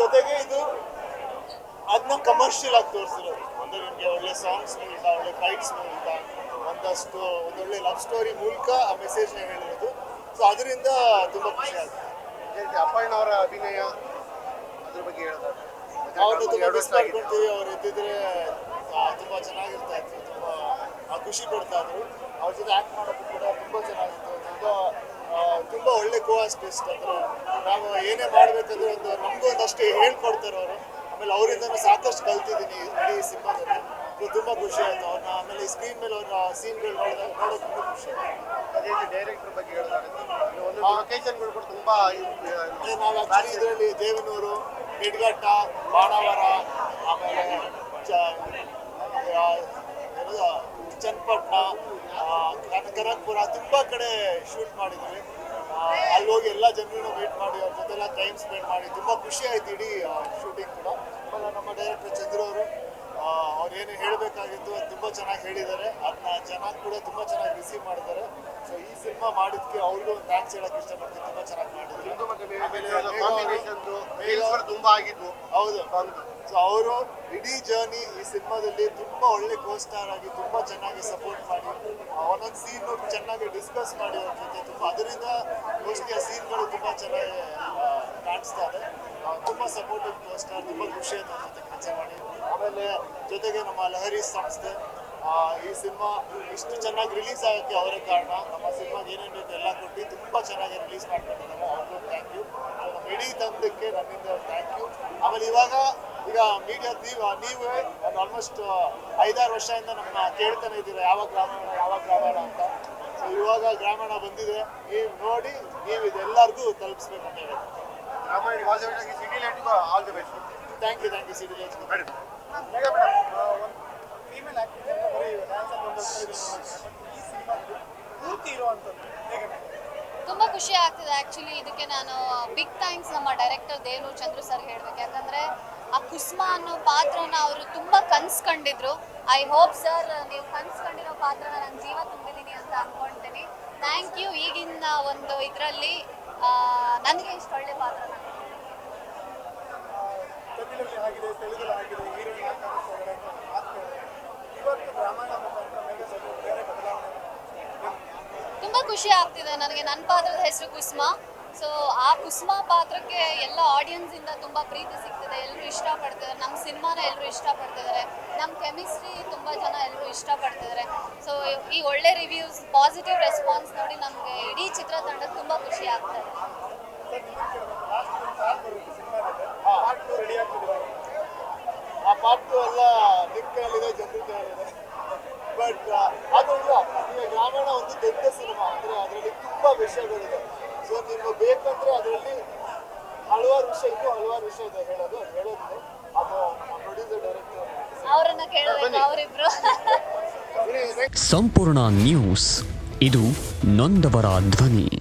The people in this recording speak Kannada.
ಜೊತೆಗೆ ಇದು ಅದನ್ನ ಕಮರ್ಷಿಯಲ್ ಆಗಿ ತೋರಿಸಿರೋದು. ಒಂದು ನಿಮಗೆ ಒಳ್ಳೆ ಸಾಂಗ್ಸ್ ಮೂಲಕ, ಒಳ್ಳೆ ಫೈಟ್ಸ್ ಮೂಲಕ, ಒಂದೊಳ್ಳೆ ಲವ್ ಸ್ಟೋರಿ ಮೂಲಕ ಆ ಮೆಸೇಜ್ನ ಹೇಳಿರೋದು. ಸೊ ಅದರಿಂದ ತುಂಬ ಖುಷಿ ಆಗುತ್ತೆ. ಅಪ್ಪಣ್ಣ ಅವರ ಅಭಿನಯ ಅದ್ರ ಬಗ್ಗೆ ಹೇಳಿದಾಗ ಅವ್ರನ್ನ ತುಂಬ ಮಿಸ್ ಮಾಡ್ಕೊಳ್ತೀವಿ. ಅವ್ರು ಇದ್ದಿದ್ರೆ ತುಂಬ ಚೆನ್ನಾಗಿರ್ತಾ ಇತ್ತು, ತುಂಬ ಖುಷಿ ಪಡ್ತಾ ಇದ್ರು. ಅವ್ರ ಜೊತೆ ಆ್ಯಕ್ಟ್ ಮಾಡೋದು ಕೂಡ ತುಂಬ ಚೆನ್ನಾಗಿತ್ತು. ತುಂಬ ಒಳ್ಳೆ ಕೋ-ಆರ್ಟಿಸ್ಟ್. ಅಂದರೆ ನಾವು ಏನೇ ಮಾಡಬೇಕಂದ್ರೆ ನಮಗೂ ಒಂದಷ್ಟು ಹೇಳ್ಕೊಡ್ತಾರೆ ಅವರು. ಆಮೇಲೆ ಅವರಿಂದನೂ ಸಾಕಷ್ಟು ಕಲ್ತಿದ್ದೀನಿ ಇಡೀ ಸಿನಿಮಾದಲ್ಲಿ. ತುಂಬ ಖುಷಿ ಆಯಿತು ಅವ್ರನ್ನ. ಆಮೇಲೆ ಈ ಸ್ಕ್ರೀನ್ ಮೇಲೆ ಅವ್ರ ಸೀನ್ಗಳು ನೋಡೋಕೆ ತುಂಬ ಖುಷಿ ಆಯಿತು. ಅದೇ ಡೈರೆಕ್ಟರ್ ಬಗ್ಗೆ ಹೇಳಿದಾಗ ಲೊಕೇಶನ್ಗಳು ಕೂಡ ತುಂಬ ನಾವು ಆ್ಯಕ್ಚುಲಿ ಇದರಲ್ಲಿ ದೇವನೂರು, ನಿಡ್ಘಟ್ಟ, ಬಾಣಾವರ, ಆಮೇಲೆ ಚನ್ನಪಟ್ಟಣ, ಕನಕಪುರ ತುಂಬ ಕಡೆ ಶೂಟ್ ಮಾಡಿದ್ವಿ. ಅಲ್ಲಿ ಹೋಗಿ ಎಲ್ಲ ಜನರನ್ನು ಮೀಟ್ ಮಾಡಿ ಅವ್ರ ಜೊತೆಲ್ಲ ಟೈಮ್ ಸ್ಪೆಂಡ್ ಮಾಡಿ ತುಂಬ ಖುಷಿ ಆಯ್ತು ಇಡೀ ಶೂಟಿಂಗ್ ಕೂಡ. ಆಮೇಲೆ ನಮ್ಮ ಡೈರೆಕ್ಟರ್ ಚಂದ್ರು ಅವರು ಅವ್ರು ಏನು ಹೇಳಬೇಕಾಗಿತ್ತು ಅದು ತುಂಬ ಚೆನ್ನಾಗಿ ಹೇಳಿದ್ದಾರೆ. ಅದನ್ನ ಜನ ಕೂಡ ತುಂಬ ಚೆನ್ನಾಗಿ ರಿಸೀವ್ ಮಾಡಿದ್ದಾರೆ. ಸೊ ಈ ಸಿನಿಮಾ ಮಾಡಿದ್ದಕ್ಕೆ ಅವ್ರಿಗೂ ಒಂದು ಥ್ಯಾಂಕ್ಸ್ ಹೇಳಕ್ಕೆ ಇಷ್ಟಪಡ್ತೀನಿ. ತುಂಬ ಚೆನ್ನಾಗಿ ಮಾಡಿದ್ರು. ತುಂಬ ಆಗಿದ್ವು. ಹೌದು. ಸೊ ಅವರು ಇಡೀ ಜರ್ನಿ ಈ ಸಿನಿಮಾದಲ್ಲಿ ತುಂಬ ಒಳ್ಳೆ ಕೋ-ಸ್ಟಾರ್ ಆಗಿ ತುಂಬ ಚೆನ್ನಾಗಿ ಸಪೋರ್ಟ್ ಮಾಡಿ ಒಂದೊಂದು ಸೀನು ಚೆನ್ನಾಗಿ ಡಿಸ್ಕಸ್ ಮಾಡಿ ಅವ್ರ ಜೊತೆ ತುಂಬ ಅದರಿಂದ ಮೋಸ್ಟ್ಲಿ ಆ ಸೀನ್ಗಳು ತುಂಬ ಚೆನ್ನಾಗಿ ಕಾಣಿಸ್ತಾ ಇದೆ. ತುಂಬ ಸಪೋರ್ಟಿವ್ ಕೋ-ಸ್ಟಾರ್. ತುಂಬ ಖುಷಿ ಆಯ್ತು ಅವ್ರ ಜೊತೆ ಕೆಲಸ ಮಾಡಿ. ಆಮೇಲೆ ಜೊತೆಗೆ ನಮ್ಮ ಲಹರಿ ಸಂಸ್ಥೆ ಈ ಸಿನಿಮಾ ಇಷ್ಟು ಚೆನ್ನಾಗಿ ರಿಲೀಸ್ ಆಗೋಕ್ಕೆ ಅವರೇ ಕಾರಣ. ನಮ್ಮ ಸಿನಿಮಾಗೆ ಏನೇನು ಬೇಕು ಎಲ್ಲ ಕೊಟ್ಟು ತುಂಬ ಚೆನ್ನಾಗಿ ರಿಲೀಸ್ ಮಾಡ್ಕೊಂಡಿದ್ದಾರೆ. ಅವ್ರಿಗೂ ಥ್ಯಾಂಕ್ ಯು. ನಮ್ಮ ಇಡೀ ತಂಡಕ್ಕೆ ನನ್ನಿಂದ ಥ್ಯಾಂಕ್ ಯು. ಆಮೇಲೆ ಈಗ ಮೀಡಿಯಾ ನೀವೇ ಒಂದು ಆಲ್ಮೋಸ್ಟ್ 5-6 ವರ್ಷದಿಂದ ನಮ್ಮ ಕೇಳ್ತಾನೆ ಇದ್ದೀರಾ ಯಾವಾಗ ಗ್ರಾಮೀಣ ಅಂತ. ಸೊ ಇವಾಗ ಗ್ರಾಮೀಣ ಬಂದಿದೆ. ನೀವು ನೋಡಿ ನೀವು ಇದೆಲ್ಲರಿಗೂ ತಲುಪಿಸ್ಬೇಕು ಅಂತ ಹೇಳಿ. Thank you CD lights. ತುಂಬ ಖುಷಿ ಆಗ್ತಿದೆ. ಆ್ಯಕ್ಚುಲಿ ಇದಕ್ಕೆ ನಾನು ಬಿಗ್ ಥ್ಯಾಂಕ್ಸ್ ನಮ್ಮ ಡೈರೆಕ್ಟರ್ ದೇವನೂರು ಚಂದ್ರು ಸರ್ ಹೇಳಬೇಕು. ಯಾಕಂದರೆ ಆ ಕುಸುಮ ಅನ್ನೋ ಪಾತ್ರನ ಅವರು ತುಂಬ ಕನ್ಸು ಕಂಡಿದ್ರು. ಐ ಹೋಪ್ ಸರ್ ನೀವು ಕನ್ಸು ಕಂಡಿರೋ ಪಾತ್ರನ ನನ್ನ ಜೀವ ತುಂಬಿದ್ದೀನಿ ಅಂತ ಅಂದ್ಕೊಳ್ತೀನಿ. Thank you. ಈಗಿನ ಒಂದು ಇದರಲ್ಲಿ ನನಗೆ ಇಷ್ಟು ಒಳ್ಳೆ ಪಾತ್ರನ ತುಂಬ ಖುಷಿ ಆಗ್ತಿದೆ ನನಗೆ. ನನ್ನ ಪಾತ್ರದ ಹೆಸರು ಕುಸುಮ. ಸೊ ಆ ಕುಸುಮ ಪಾತ್ರಕ್ಕೆ ಎಲ್ಲ ಆಡಿಯನ್ಸಿಂದ ತುಂಬ ಪ್ರೀತಿ ಸಿಗ್ತಿದೆ. ಎಲ್ಲರೂ ಇಷ್ಟಪಡ್ತಿದ್ದಾರೆ. ನಮ್ಮ ಸಿನಿಮಾನ ಎಲ್ಲರೂ ಇಷ್ಟಪಡ್ತಿದ್ದಾರೆ. ನಮ್ಮ ಕೆಮಿಸ್ಟ್ರಿ ತುಂಬ ಜನ ಎಲ್ಲರೂ ಇಷ್ಟಪಡ್ತಿದ್ದಾರೆ. ಸೊ ಈ ಒಳ್ಳೆ ರಿವ್ಯೂಸ್, ಪಾಸಿಟಿವ್ ರೆಸ್ಪಾನ್ಸ್ ನೋಡಿ ನಮಗೆ ಇಡೀ ಚಿತ್ರತಂಡಕ್ಕೆ ತುಂಬ ಖುಷಿ ಆಗ್ತದೆ. ಆ ಪಾರ್ಟು ಎಲ್ಲ ಲಿಂಕ್ನಲ್ಲಿದೆ, ಜನರಿದೆ. ಬಟ್ ಅದು ಇಲ್ಲ. ಈಗ ಗ್ರಾಮೀಣ ಒಂದು ದೊಡ್ಡ ಸಿನಿಮಾ. ಅಂದರೆ ಅದರಲ್ಲಿ ತುಂಬ ವಿಷಯಗಳಿದೆ. ಸೊ ನಿಮ್ಗೆ ಬೇಕಂದ್ರೆ ಅದರಲ್ಲಿ ಹಲವಾರು ವಿಷಯ ಇದೆ ಹೇಳೋದಿದೆ. ಅದು ಪ್ರೊಡ್ಯೂಸರ್ ಡೈರೆಕ್ಟರ್ ಅವರನ್ನ ಕೇಳಬೇಕು, ಅವರಿಬ್ರು. ಸಂಪೂರ್ಣ ನ್ಯೂಸ್, ಇದು ನೊಂದವರ ಧ್ವನಿ.